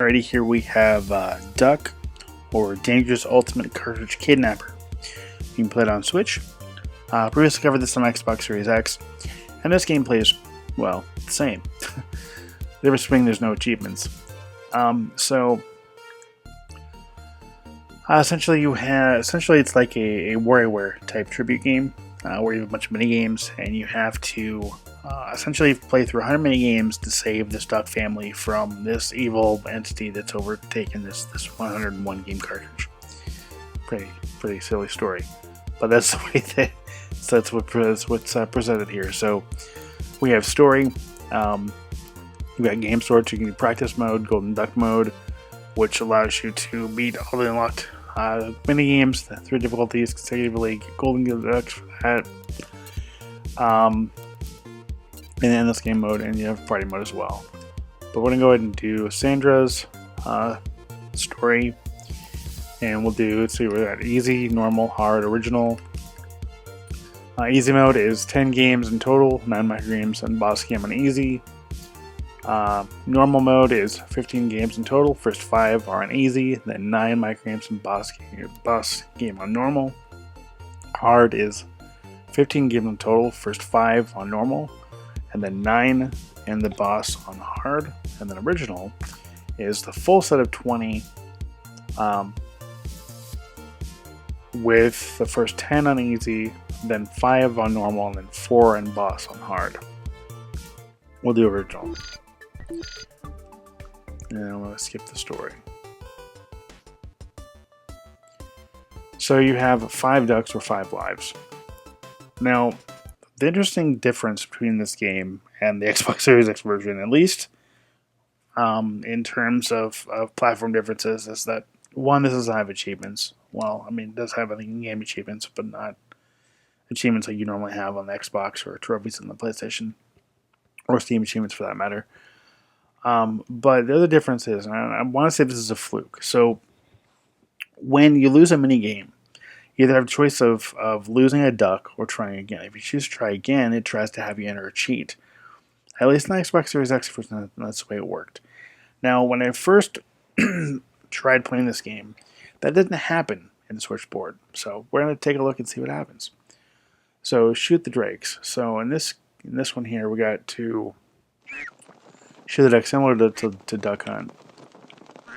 Alrighty, here we have Duck or Dangerous Ultimate Cartridge Kidnapper. You can play it on Switch. Previously covered this on Xbox Series X, and this game plays, well, the same. The difference being there's no achievements. Essentially it's like a WarioWare type tribute game where you have a bunch of mini games, and you have to essentially play through 100 mini games to save this Duck family from this evil entity that's overtaken this 101 game cartridge. Pretty silly story, but that's the way that's what's presented here. So we have story. We got game storage. You can do practice mode, golden duck mode, which allows you to beat all the unlocked mini games, the 3 difficulties consecutively, get golden ducks for that. And then this game mode, and you have party mode as well. But we're gonna go ahead and do Sandra's story, and we'll do, let's see, we're at easy, normal, hard, original. Easy mode is 10 games in total, 9 microgames and boss game on easy. Normal mode is 15 games in total, first 5 are on easy, then 9 microgames and boss game on normal. Hard is 15 games in total, first 5 on normal, and then 9 and the boss on hard. And then original is the full set of 20 with the first 10 on easy, then 5 on normal, and then 4 and boss on hard. We'll do original. And I'm going to skip the story. So you have 5 ducks or 5 lives. Now, the interesting difference between this game and the Xbox Series X version, at least in terms of platform differences, is that, one, this doesn't have achievements. Well, I mean, it does have in-game achievements, but not achievements like you normally have on the Xbox or trophies on the PlayStation, or Steam achievements for that matter. But the other difference is, and I want to say this is a fluke, so when you lose a mini game, you either have a choice of losing a duck or trying again. If you choose to try again, it tries to have you enter a cheat. At least in the Xbox Series X version, that's the way it worked. Now, when I first tried playing this game, that didn't happen in the Switchboard. So we're going to take a look and see what happens. So shoot the drakes. So in this one here, we got to shoot the duck similar to Duck Hunt.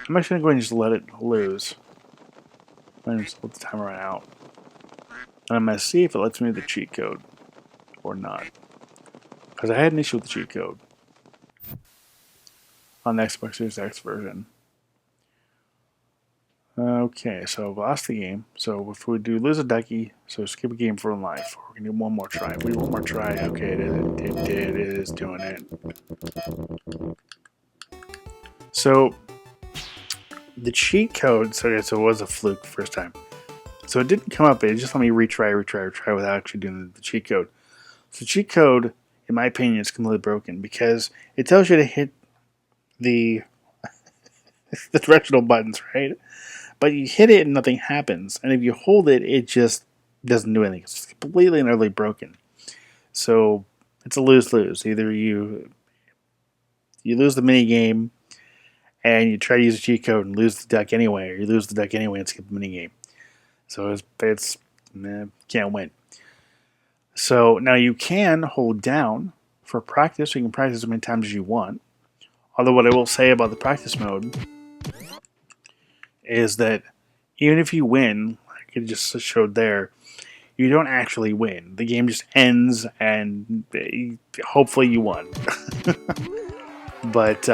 I'm actually going to go ahead and just let it lose. I'm going to just let the timer run out. And I'm going to see if it lets me the cheat code or not. Because I had an issue with the cheat code on the Xbox Series X version. Okay, so I've lost the game. So if we do lose a ducky, so skip a game for life. We're going to do one more try. We do one more try. Okay, it is doing it. So the cheat code, so it was a fluke the first time. So it didn't come up, it just let me retry without actually doing the cheat code. So the cheat code, in my opinion, is completely broken because it tells you to hit the the directional buttons, right? But you hit it and nothing happens. And if you hold it, it just doesn't do anything. It's completely and utterly broken. So it's a lose-lose. Either you lose the mini game and you try to use a cheat code and lose the duck anyway, or you lose the duck anyway and skip the mini game. So it's can't win. So now you can hold down for practice. So you can practice as many times as you want. Although what I will say about the practice mode is that even if you win, like it just showed there, you don't actually win. The game just ends, and hopefully you won. But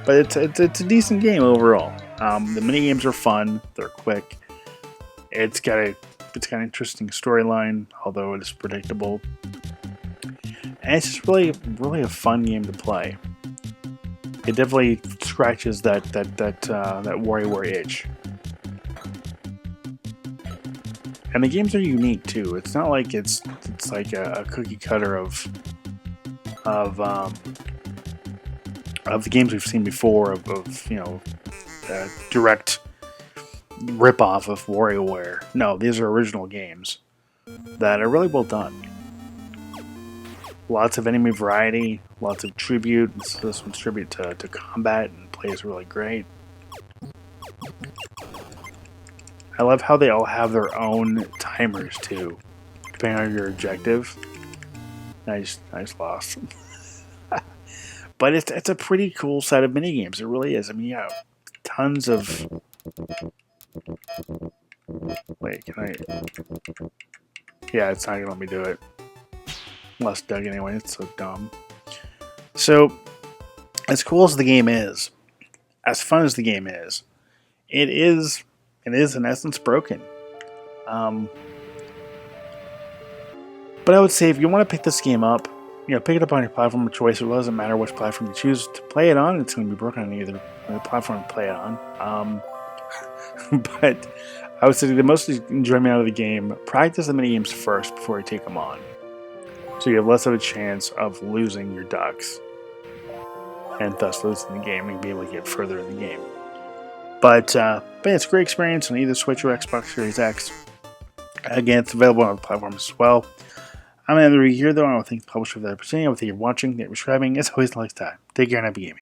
it's a decent game overall. The mini games are fun. They're quick. It's got an interesting storyline, although it is predictable. And it's just really a fun game to play. It definitely scratches that WarioWare itch. And the games are unique too. It's not like it's like a cookie cutter of the games we've seen before of direct ripoff of WarioWare. No, these are original games that are really well done. Lots of enemy variety, lots of tribute. This one's tribute to combat and gameplay is really great. I love how they all have their own timers too, depending on your objective. Nice loss. But it's a pretty cool set of mini games. It really is. I mean, yeah, tons of. Wait, can I? Yeah, it's not gonna let me do it. Unless Doug anyway. It's so dumb. So, as cool as the game is, as fun as the game is, it is in essence broken. But I would say if you want to pick this game up, pick it up on your platform of choice. It doesn't matter which platform you choose to play it on. It's going to be broken on either platform to play it on. But I would say the most enjoyment out of the game, practice the mini games first before you take them on. So you have less of a chance of losing your ducks. And thus losing the game and be able to get further in the game. But it's a great experience on either Switch or Xbox Series X. Again, it's available on other platforms as well. I'm going to end the review here, though. I want to thank the publisher for their opportunity. I want to thank you for watching, thank you for subscribing. As always, next time. Take care and happy gaming.